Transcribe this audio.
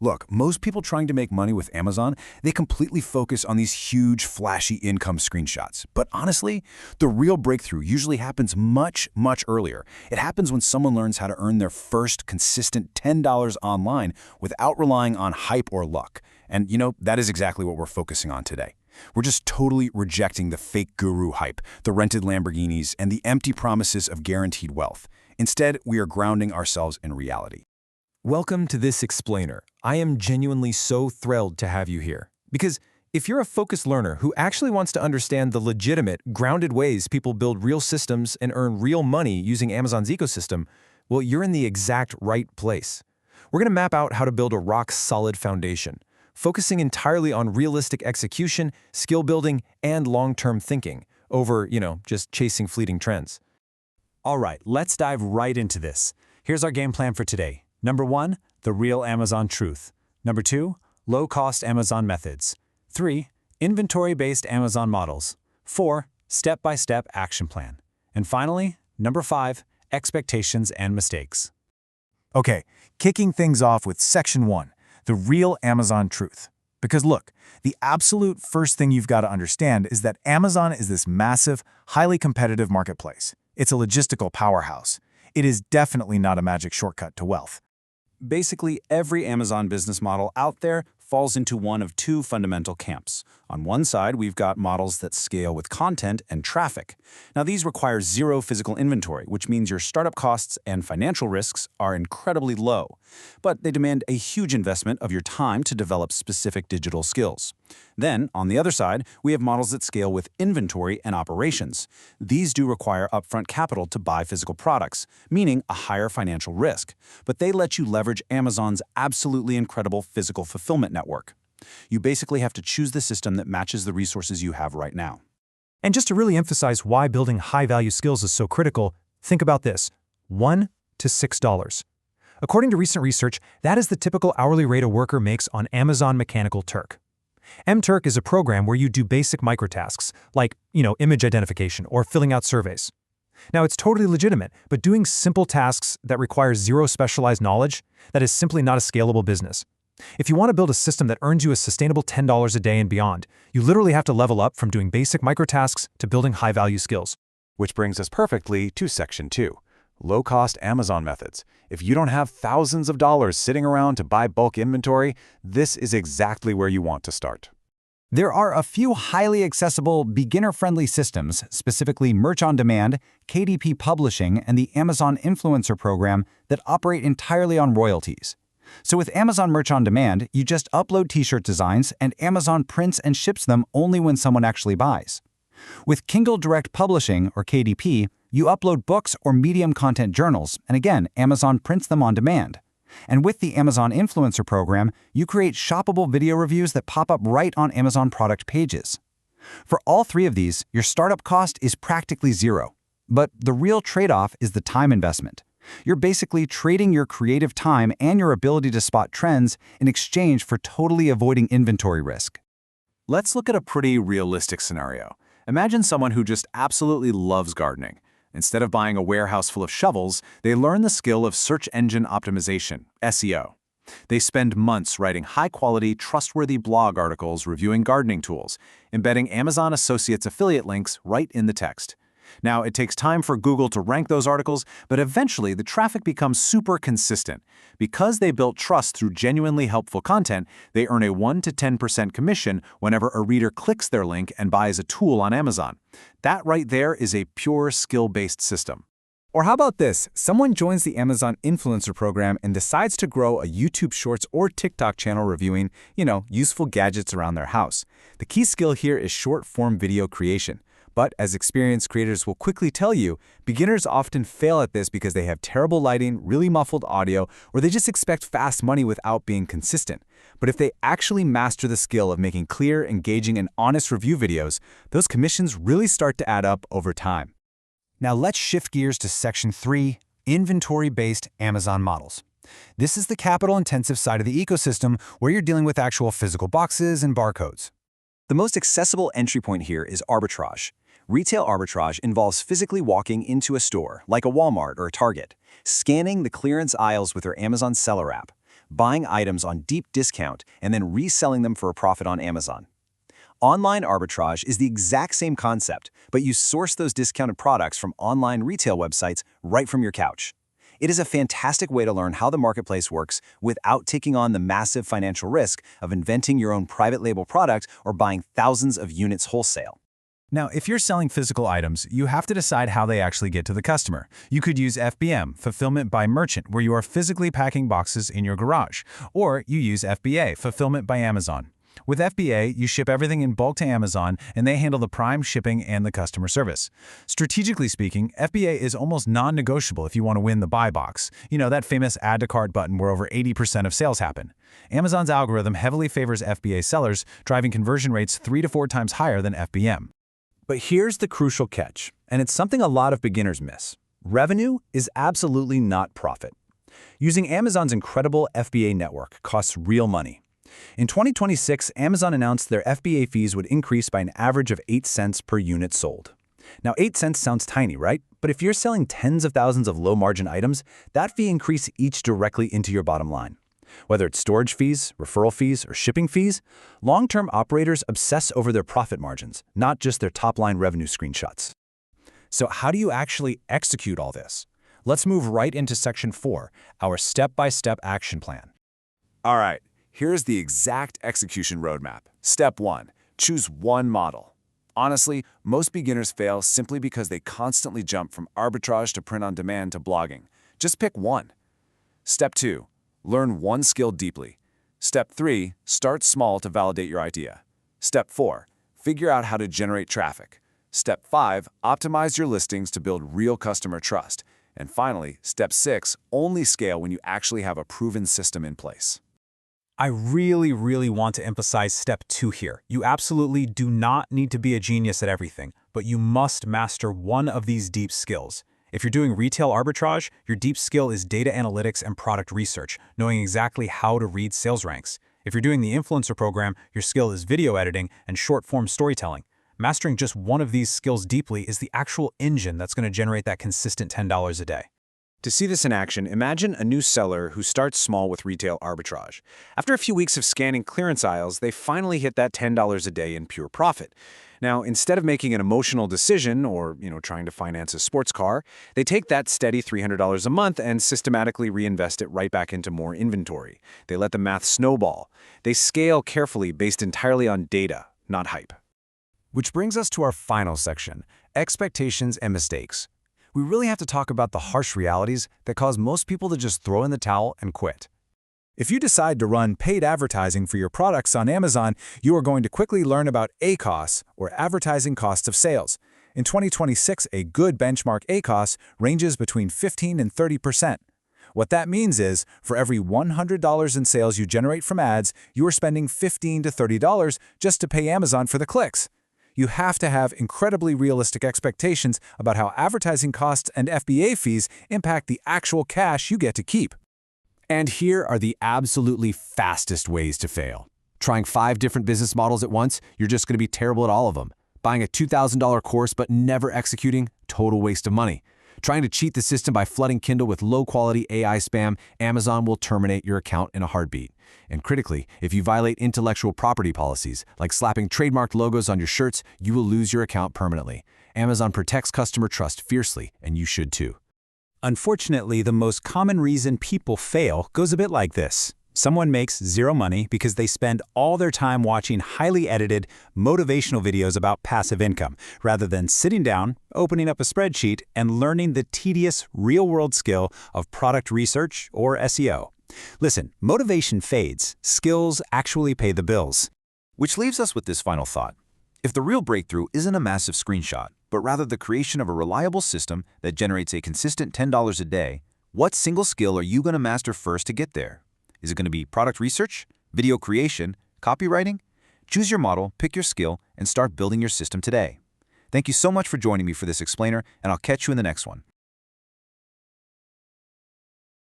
Look, most people trying to make money with Amazon, they completely focus on these huge, flashy income screenshots. But honestly, the real breakthrough usually happens much, much earlier. It happens when someone learns how to earn their first consistent $10 online without relying on hype or luck. And that is exactly what we're focusing on today. We're just totally rejecting the fake guru hype, the rented Lamborghinis, and the empty promises of guaranteed wealth. Instead, we are grounding ourselves in reality. Welcome to this explainer. I am genuinely so thrilled to have you here. Because if you're a focused learner who actually wants to understand the legitimate, grounded ways people build real systems and earn real money using Amazon's ecosystem, well, you're in the exact right place. We're going to map out how to build a rock-solid foundation, focusing entirely on realistic execution, skill building, and long-term thinking over, just chasing fleeting trends. All right, let's dive right into this. Here's our game plan for today. Number 1, the real Amazon truth. Number 2, low-cost Amazon methods. 3, inventory-based Amazon models. 4, step-by-step action plan. And finally, number 5, expectations and mistakes. Okay, kicking things off with Section 1, the real Amazon truth. Because look, the absolute first thing you've got to understand is that Amazon is this massive, highly competitive marketplace. It's a logistical powerhouse. It is definitely not a magic shortcut to wealth. Basically, every Amazon business model out there falls into one of two fundamental camps. On one side, we've got models that scale with content and traffic. Now, these require zero physical inventory, which means your startup costs and financial risks are incredibly low. But they demand a huge investment of your time to develop specific digital skills. Then, on the other side, we have models that scale with inventory and operations. These do require upfront capital to buy physical products, meaning a higher financial risk. But they let you leverage Amazon's absolutely incredible physical fulfillment network. You basically have to choose the system that matches the resources you have right now. And just to really emphasize why building high-value skills is so critical, think about this: $1 to $6. According to recent research, that is the typical hourly rate a worker makes on Amazon Mechanical Turk. MTurk is a program where you do basic microtasks, like, image identification or filling out surveys. Now, it's totally legitimate, but doing simple tasks that require zero specialized knowledge, that is simply not a scalable business. If you want to build a system that earns you a sustainable $10 a day and beyond, you literally have to level up from doing basic microtasks to building high-value skills. Which brings us perfectly to Section 2, low-cost Amazon methods. If you don't have thousands of dollars sitting around to buy bulk inventory, this is exactly where you want to start. There are a few highly accessible, beginner-friendly systems, specifically Merch on Demand, KDP Publishing, and the Amazon Influencer Program, that operate entirely on royalties. So with Amazon Merch on Demand, you just upload t-shirt designs and Amazon prints and ships them only when someone actually buys. With Kindle Direct Publishing, or KDP, you upload books or medium content journals, and again, Amazon prints them on demand. And with the Amazon Influencer Program, you create shoppable video reviews that pop up right on Amazon product pages. For all three of these, your startup cost is practically zero. But the real trade-off is the time investment. You're basically trading your creative time and your ability to spot trends in exchange for totally avoiding inventory risk. Let's look at a pretty realistic scenario. Imagine someone who just absolutely loves gardening. Instead of buying a warehouse full of shovels, they learn the skill of search engine optimization, SEO. They spend months writing high-quality, trustworthy blog articles reviewing gardening tools, embedding Amazon Associates affiliate links right in the text. Now, it takes time for Google to rank those articles, but eventually the traffic becomes super consistent. Because they built trust through genuinely helpful content, they earn a 1 to 10% commission whenever a reader clicks their link and buys a tool on Amazon. That right there is a pure skill-based system. Or how about this? Someone joins the Amazon Influencer Program and decides to grow a YouTube Shorts or TikTok channel reviewing, useful gadgets around their house. The key skill here is short-form video creation. But as experienced creators will quickly tell you, beginners often fail at this because they have terrible lighting, really muffled audio, or they just expect fast money without being consistent. But if they actually master the skill of making clear, engaging, and honest review videos, those commissions really start to add up over time. Now let's shift gears to Section 3, inventory-based Amazon models. This is the capital-intensive side of the ecosystem where you're dealing with actual physical boxes and barcodes. The most accessible entry point here is arbitrage. Retail arbitrage involves physically walking into a store, like a Walmart or a Target, scanning the clearance aisles with their Amazon seller app, buying items on deep discount and then reselling them for a profit on Amazon. Online arbitrage is the exact same concept, but you source those discounted products from online retail websites right from your couch. It is a fantastic way to learn how the marketplace works without taking on the massive financial risk of inventing your own private label product or buying thousands of units wholesale. Now, if you're selling physical items, you have to decide how they actually get to the customer. You could use FBM, Fulfillment by Merchant, where you are physically packing boxes in your garage. Or you use FBA, Fulfillment by Amazon. With FBA, you ship everything in bulk to Amazon, and they handle the prime shipping and the customer service. Strategically speaking, FBA is almost non-negotiable if you want to win the buy box. You know, that famous add to cart button where over 80% of sales happen. Amazon's algorithm heavily favors FBA sellers, driving conversion rates 3 to 4 times higher than FBM. But here's the crucial catch, and it's something a lot of beginners miss. Revenue is absolutely not profit. Using Amazon's incredible FBA network costs real money. In 2026, Amazon announced their FBA fees would increase by an average of 8 cents per unit sold. Now, 8 cents sounds tiny, right? But if you're selling tens of thousands of low-margin items, that fee increase eats directly into your bottom line. Whether it's storage fees, referral fees, or shipping fees, long-term operators obsess over their profit margins, not just their top-line revenue screenshots. So how do you actually execute all this? Let's move right into Section 4, our step-by-step action plan. All right, here's the exact execution roadmap. Step 1. Choose one model. Honestly, most beginners fail simply because they constantly jump from arbitrage to print-on-demand to blogging. Just pick one. Step 2. Learn one skill deeply. Step 3. Start small to validate your idea. Step 4. Figure out how to generate traffic. Step 5. Optimize your listings to build real customer trust. And finally, Step 6. Only scale when you actually have a proven system in place. I really want to emphasize Step 2 here. You absolutely do not need to be a genius at everything, but you must master one of these deep skills. If you're doing retail arbitrage, your deep skill is data analytics and product research, knowing exactly how to read sales ranks. If you're doing the influencer program, your skill is video editing and short-form storytelling. Mastering just one of these skills deeply is the actual engine that's going to generate that consistent $10 a day. To see this in action, imagine a new seller who starts small with retail arbitrage. After a few weeks of scanning clearance aisles, they finally hit that $10 a day in pure profit. Now, instead of making an emotional decision or, trying to finance a sports car, they take that steady $300 a month and systematically reinvest it right back into more inventory. They let the math snowball. They scale carefully based entirely on data, not hype. Which brings us to our final section, expectations and mistakes. We really have to talk about the harsh realities that cause most people to just throw in the towel and quit. If you decide to run paid advertising for your products on Amazon, you are going to quickly learn about ACoS, or advertising cost of sales. In 2026, a good benchmark ACoS ranges between 15 and 30%. What that means is, for every $100 in sales you generate from ads, you are spending $15 to $30 just to pay Amazon for the clicks. You have to have incredibly realistic expectations about how advertising costs and FBA fees impact the actual cash you get to keep. And here are the absolutely fastest ways to fail. Trying 5 different business models at once, you're just going to be terrible at all of them. Buying a $2,000 course but never executing, total waste of money. Trying to cheat the system by flooding Kindle with low-quality AI spam, Amazon will terminate your account in a heartbeat. And critically, if you violate intellectual property policies, like slapping trademarked logos on your shirts, you will lose your account permanently. Amazon protects customer trust fiercely, and you should too. Unfortunately, the most common reason people fail goes a bit like this. Someone makes zero money because they spend all their time watching highly edited, motivational videos about passive income, rather than sitting down, opening up a spreadsheet, and learning the tedious, real-world skill of product research or SEO. Listen, motivation fades. Skills actually pay the bills. Which leaves us with this final thought. If the real breakthrough isn't a massive screenshot, but rather the creation of a reliable system that generates a consistent $10 a day, what single skill are you going to master first to get there? Is it going to be product research, video creation, copywriting? Choose your model, pick your skill, and start building your system today. Thank you so much for joining me for this explainer, and I'll catch you in the next one.